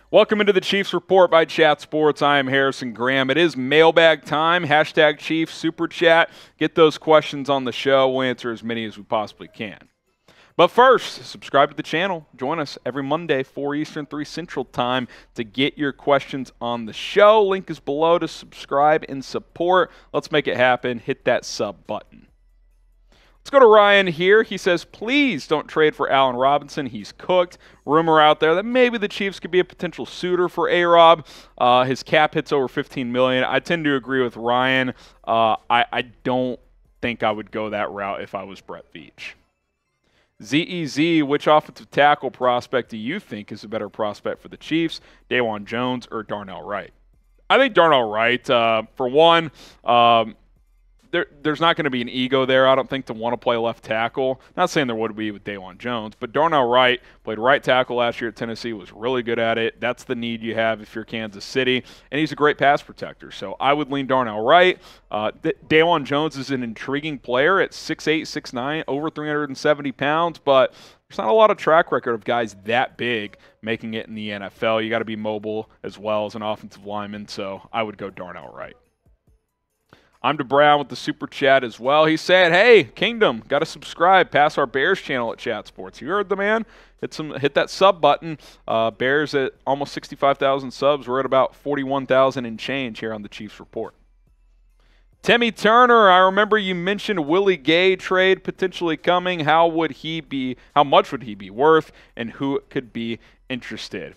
Welcome into the Chiefs Report by Chat Sports. I am Harrison Graham. It is mailbag time. Hashtag Chiefs Super Chat. Get those questions on the show. We'll answer as many as we possibly can. But first, subscribe to the channel. Join us every Monday, 4 Eastern, 3 Central Time to get your questions on the show. Link is below to subscribe and support. Let's make it happen. Hit that sub button. Let's go to Ryan here. He says, please don't trade for Allen Robinson. He's cooked. Rumor out there that maybe the Chiefs could be a potential suitor for A-Rob. His cap hits over $15 million. I tend to agree with Ryan. I don't think I would go that route if I was Brett Veach. ZEZ, which offensive tackle prospect do you think is a better prospect for the Chiefs? Dawand Jones or Darnell Wright? I think Darnell Wright, for one, there's not going to be an ego there, I don't think, to want to play left tackle. Not saying there would be with Dawand Jones, but Darnell Wright played right tackle last year at Tennessee, was really good at it. That's the need you have if you're Kansas City, and he's a great pass protector. So I would lean Darnell Wright. Dawand Jones is an intriguing player at 6'8", 6'9", over 370 pounds, but there's not a lot of track record of guys that big making it in the NFL. You got to be mobile as well as an offensive lineman, so I would go Darnell Wright. I'm DeBrown with the Super Chat as well. He said, hey, Kingdom, got to subscribe. Pass our Bears channel at Chat Sports. You heard the man. Hit that sub button. Bears at almost 65,000 subs. We're at about 41,000 and change here on the Chiefs Report. Timmy Turner, I remember you mentioned Willie Gay trade potentially coming. How much would he be worth, and who could be interested?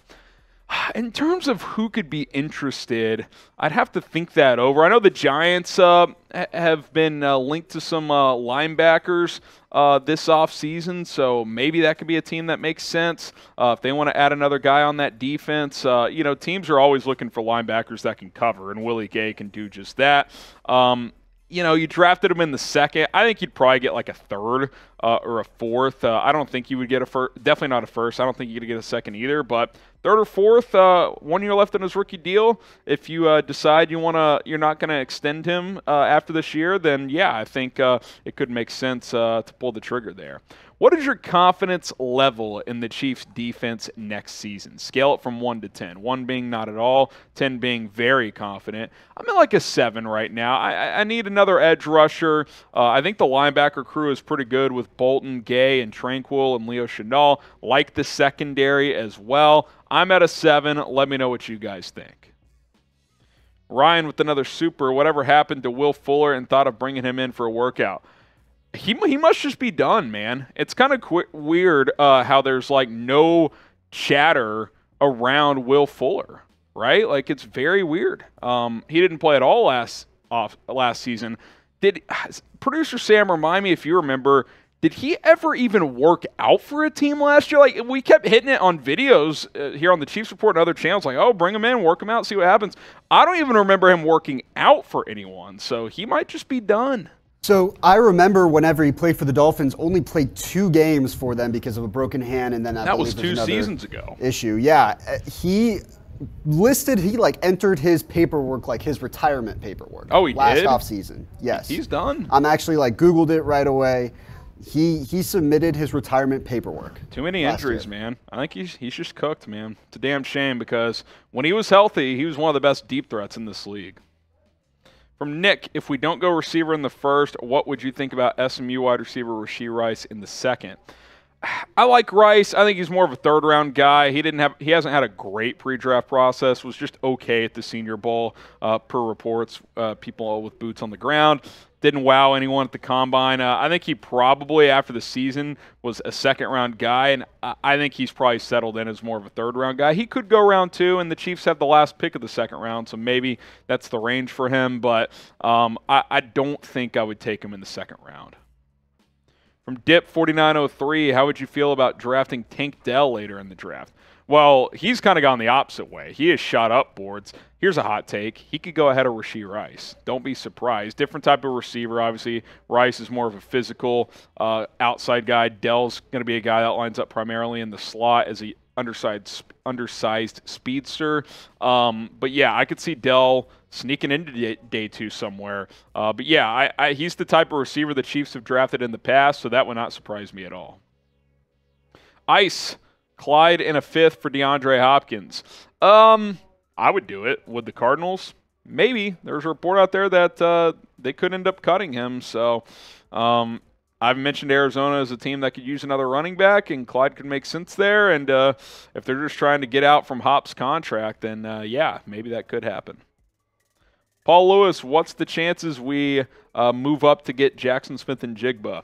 In terms of who could be interested, I'd have to think that over. I know the Giants have been linked to some linebackers this offseason, so maybe that could be a team that makes sense. If they want to add another guy on that defense, teams are always looking for linebackers that can cover, and Willie Gay can do just that. You drafted him in the second. I think you'd probably get like a third or a fourth. I don't think you would get a first. Definitely not a first. I don't think you're going to get a second either. But third or fourth, 1 year left on his rookie deal. If you decide you're not going to extend him after this year, then yeah, I think it could make sense to pull the trigger there. What is your confidence level in the Chiefs' defense next season? Scale it from 1 to 10. 1 being not at all, 10 being very confident. I'm at like a 7 right now. I need another edge rusher. I think the linebacker crew is pretty good with Bolton, Gay, and Tranquil, and Leo Chenal. Like the secondary as well. I'm at a 7. Let me know what you guys think. Ryan with another super. Whatever happened to Will Fuller and thought of bringing him in for a workout? He must just be done, man. It's kind of weird how there's like no chatter around Will Fuller, right? Like it's very weird. He didn't play at all last season. Did producer Sam remind me, if you remember, did he ever even work out for a team last year? Like we kept hitting it on videos here on the Chiefs Report and other channels, like, oh, bring him in, work him out, see what happens. I don't even remember him working out for anyone, so he might just be done. So I remember whenever he played for the Dolphins, only played 2 games for them because of a broken hand, and then that was 2 seasons ago. Issue, yeah. He entered his paperwork, like his retirement paperwork. Oh, he last did? offseason. Yes, he's done. I'm actually Googled it right away. He submitted his retirement paperwork. Too many injuries, man. I think he's just cooked, man. It's a damn shame because when he was healthy, he was one of the best deep threats in this league. From Nick, if we don't go receiver in the first, what would you think about SMU wide receiver Rashee Rice in the second? I like Rice. I think he's more of a third-round guy. He hasn't had a great pre-draft process. Was just okay at the Senior Bowl, per reports. People with boots on the ground. Didn't wow anyone at the Combine. I think he probably, after the season, was a second-round guy, and I think he's probably settled in as more of a third-round guy. He could go round 2, and the Chiefs have the last pick of the second round, so maybe that's the range for him. But I don't think I would take him in the second round. From Dip4903, how would you feel about drafting Tank Dell later in the draft? Well, he's kind of gone the opposite way. He has shot up boards. Here's a hot take. He could go ahead of Rashee Rice. Don't be surprised. Different type of receiver, obviously. Rice is more of a physical outside guy. Dell's going to be a guy that lines up primarily in the slot as a undersized speedster. But, yeah, I could see Dell sneaking into day 2 somewhere. But, yeah, he's the type of receiver the Chiefs have drafted in the past, so that would not surprise me at all. Ice. Clyde and a 5th for DeAndre Hopkins. I would do it. Would the Cardinals? Maybe. There's a report out there that they could end up cutting him. So I've mentioned Arizona as a team that could use another running back, and Clyde could make sense there. And if they're just trying to get out from Hop's contract, then yeah, maybe that could happen. Paul Lewis, what's the chances we move up to get Jaxon Smith-Njigba?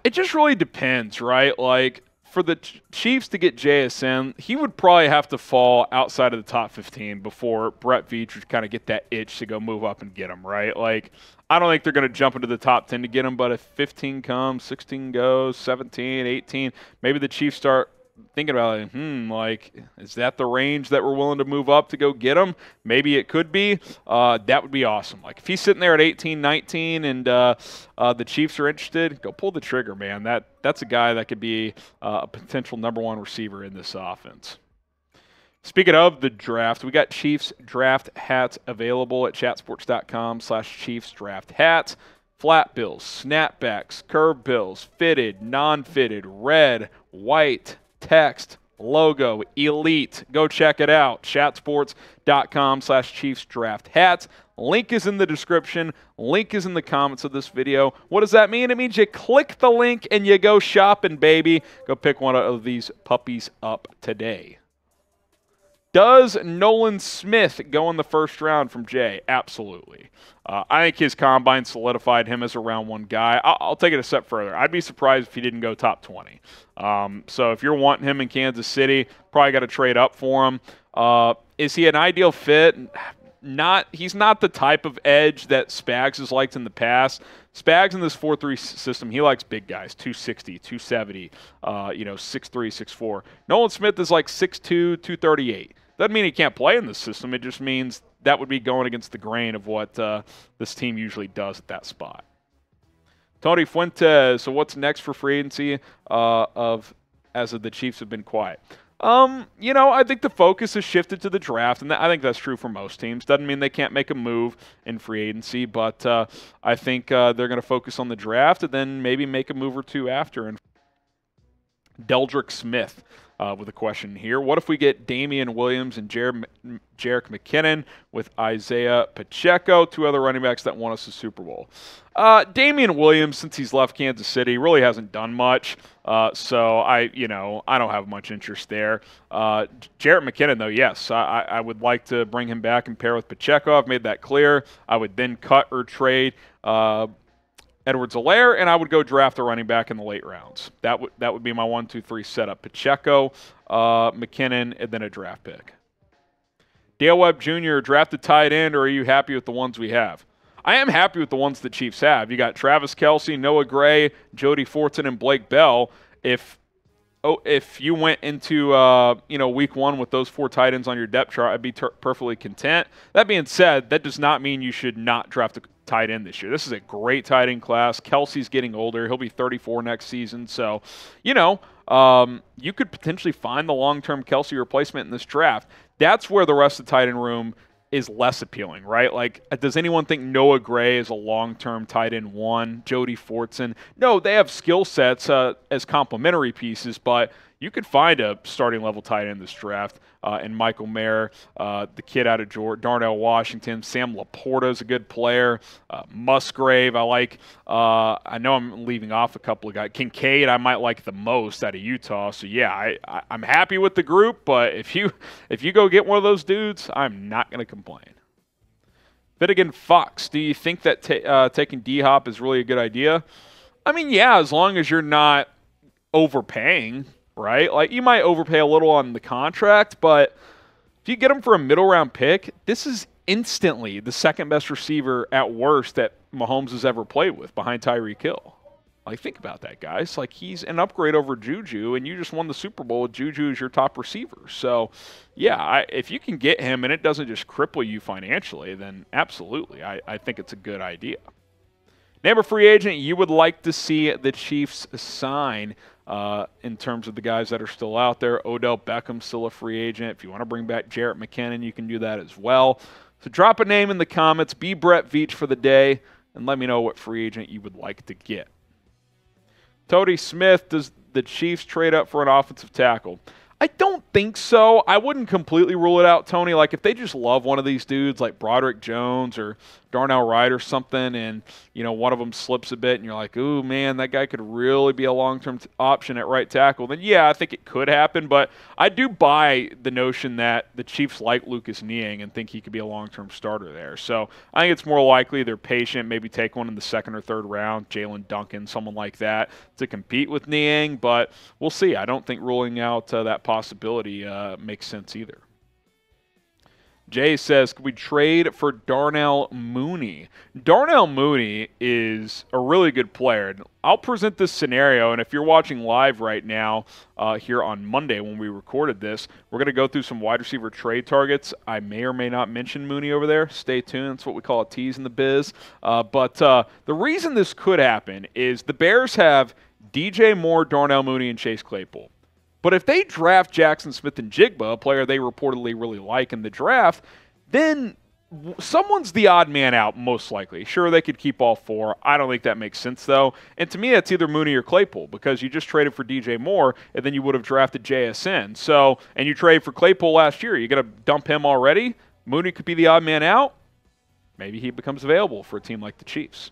It just really depends, right? Like, for the Chiefs to get JSN, he would probably have to fall outside of the top 15 before Brett Veach would kind of get that itch to go move up and get him, right? Like, I don't think they're going to jump into the top 10 to get him, but if 15 comes, 16 goes, 17, 18, maybe the Chiefs start thinking about it, like, is that the range that we're willing to move up to go get him? Maybe it could be. That would be awesome. Like, if he's sitting there at 18, 19, and the Chiefs are interested, go pull the trigger, man. That's a guy that could be a potential #1 receiver in this offense. Speaking of the draft, we got Chiefs draft hats available at chatsports.com/Chiefs draft hats. Flat bills, snapbacks, curve bills, fitted, non-fitted, red, white, text, logo, elite. Go check it out. chatsports.com/Chiefs draft hats. Link is in the description. Link is in the comments of this video. What does that mean? It means you click the link and you go shopping, baby. Go pick one of these puppies up today. Does Nolan Smith go in the first round from Jay? Absolutely. I think his combine solidified him as a round 1 guy. I'll take it a step further. I'd be surprised if he didn't go top 20. So if you're wanting him in Kansas City, probably got to trade up for him. Is he an ideal fit? He's not the type of edge that Spags has liked in the past. Spags in this 4-3 system, he likes big guys, 260, 270, 6'3", 6'4". Nolan Smith is like 6'2", 238. Doesn't mean he can't play in this system. It just means that would be going against the grain of what this team usually does at that spot. Tony Fuentes, so what's next for free agency as of the Chiefs have been quiet? I think the focus has shifted to the draft, and I think that's true for most teams. Doesn't mean they can't make a move in free agency, but I think they're going to focus on the draft and then maybe make a move or two after. And Deldrick Smith with a question here. What if we get Damian Williams and Jerick McKinnon with Isaiah Pacheco, 2 other running backs that won us the Super Bowl? Damian Williams, since he's left Kansas City, really hasn't done much. So I don't have much interest there. Jerick McKinnon, though, yes, I would like to bring him back and pair with Pacheco. I've made that clear. I would then cut or trade Edwards-Helaire, and I would go draft a running back in the late rounds. That would be my 1, 2, 3 setup. Pacheco, McKinnon, and then a draft pick. Dale Webb Jr., drafted tight end, or are you happy with the ones we have? I am happy with the ones the Chiefs have. You got Travis Kelce, Noah Gray, Jody Fortson, and Blake Bell. If you went into week 1 with those 4 tight ends on your depth chart, I'd be perfectly content. That being said, that does not mean you should not draft a tight end this year. This is a great tight end class. Kelce's getting older. He'll be 34 next season. So, you could potentially find the long-term Kelce replacement in this draft. That's where the rest of the tight end room is less appealing, right? Like, does anyone think Noah Gray is a long-term tight end 1? Jody Fortson? No, they have skill sets as complementary pieces, but you could find a starting level tight end in this draft. And Michael Mayer, the kid out of Georgia, Darnell Washington, Sam Laporta is a good player. Musgrave, I like. I know I'm leaving off a couple of guys. Kincaid, I might like the most out of Utah. So yeah, I'm happy with the group. But if you go get one of those dudes, I'm not going to complain. Finnegan Fox, do you think that taking D-Hop is really a good idea? I mean, yeah, as long as you're not overpaying. Right? Like, you might overpay a little on the contract, but if you get him for a middle round pick, this is instantly the second best receiver at worst that Mahomes has ever played with behind Tyreek Hill. Like, think about that, guys. Like, he's an upgrade over JuJu, and you just won the Super Bowl with JuJu as your top receiver. So, yeah, if you can get him and it doesn't just cripple you financially, then absolutely, I think it's a good idea. Name a free agent you would like to see the Chiefs sign in terms of the guys that are still out there. Odell Beckham's still a free agent. If you want to bring back Jerick McKinnon, you can do that as well. So drop a name in the comments. Be Brett Veach for the day, and let me know what free agent you would like to get. Tody Smith, does the Chiefs trade up for an offensive tackle? I don't think so. I wouldn't completely rule it out, Tony. Like, if they just love one of these dudes like Broderick Jones or Darnell Wright or something, and, one of them slips a bit and you're like, ooh, man, that guy could really be a long-term option at right tackle, then yeah, I think it could happen. But I do buy the notion that the Chiefs like Lucas Niang and think he could be a long-term starter there. So I think it's more likely they're patient, maybe take one in the second or third round, Jalen Duncan, someone like that, to compete with Niang. But we'll see. I don't think ruling out that possibility makes sense either. Jay says, could we trade for Darnell Mooney? Darnell Mooney is a really good player. And I'll present this scenario, and if you're watching live right now here on Monday when we recorded this, we're going to go through some wide receiver trade targets. I may or may not mention Mooney over there. Stay tuned. It's what we call a tease in the biz. But the reason this could happen is the Bears have DJ Moore, Darnell Mooney, and Chase Claypool. But if they draft Jaxon Smith-Njigba, a player they reportedly really like in the draft, then someone's the odd man out, most likely. Sure, they could keep all four. I don't think that makes sense, though. And to me, that's either Mooney or Claypool, because you just traded for DJ Moore, and then you would have drafted JSN. So, and you traded for Claypool last year. You're going to dump him already? Mooney could be the odd man out. Maybe he becomes available for a team like the Chiefs.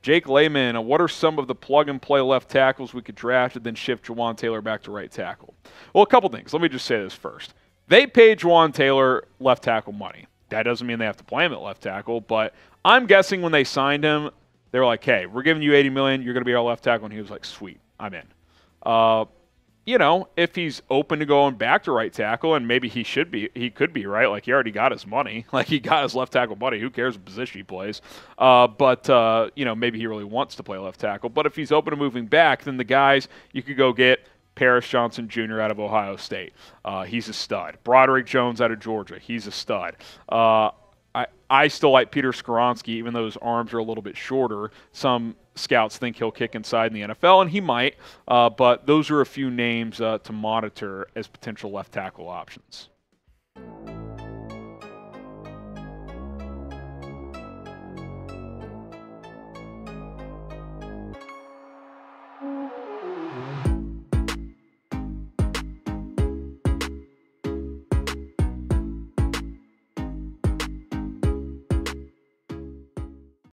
Jake Lehman, what are some of the plug-and-play left tackles we could draft and then shift Jawaan Taylor back to right tackle? Well, a couple things. Let me just say this first. They paid Jawaan Taylor left tackle money. That doesn't mean they have to play him at left tackle, but I'm guessing when they signed him, they were like, hey, we're giving you $80 million, you're going to be our left tackle, and he was like, sweet, I'm in. If he's open to going back to right tackle, and maybe he could be, right? Like, he already got his money. Like, he got his left tackle money. Who cares what position he plays? Maybe he really wants to play left tackle. But if he's open to moving back, then the guys you could go get Paris Johnson Jr. out of Ohio State. He's a stud. Broderick Jones out of Georgia. He's a stud. I still like Peter Skoronski, even though his arms are a little bit shorter. Some scouts think he'll kick inside in the NFL, and he might. But those are a few names to monitor as potential left tackle options.